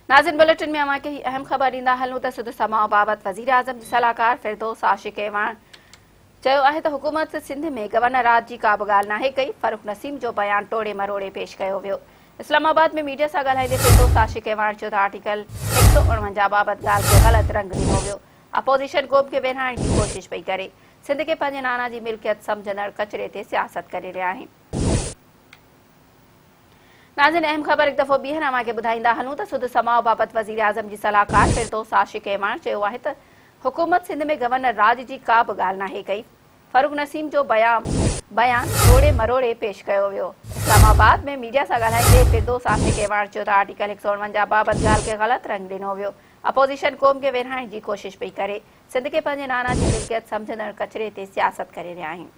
नाज़िन bulletin में अवां खे अहम ख़बर ॾींदा हलूं त सुध समाओ बाबति वज़ीर आज़म जी सलाहकार फिरदौस आशिक़ एवान चयो आहे त हुकूमत सिंध में गवर्नर राज जी का बि ॻाल्हि नाहे कई। फ़ारूक नसीम जो बयान टोड़े मरोड़े पेश कयो वियो। इस्लामाबाद में मीडिया सां ॻाल्हाईंदे फिरदौस आशिक़ एवान चयो त आर्टिकल 149 बाबति ॻाल्हि खे ग़लति रंग ॾिनो वियो। अपोज़िशन क़ौम खे विरहाइण जी कोशिश पई करे। सिंध खे पंहिंजे नाना जी मिल्कियत सम्झंदड़ कचरे ते सियासत करे रहिया आहिनि। नाज़िन अहम ख़बर हिकु दफ़ो ॿीहर अवां खे ॿुधाईंदा हलूं त सुध समाओ बाबति वज़ीर आज़म जी सलाहकार फिरदौस आशिक़ एवान चयो आहे त हुकूमत सिंध में गवर्नर राज जी का बि ॻाल्हि नाहे कई। फ़ारूक नसीम जो बयान टोड़े मरोड़े पेश कयो वियो। इस्लामाबाद में मीडिया सां ॻाल्हाईंदे फिरदौस आशिक़ एवान चयो त आर्टिकल 149 बाबति ॻाल्हि खे ग़लति रंग ॾिनो वियो। अपोज़िशन क़ौम खे विरहाइण जी कोशिश पई करे। सिंध खे पंहिंजे नाना जी मिल्कियत सम्झंदड़ कचरे ते सियासत करे रहिया आहिनि।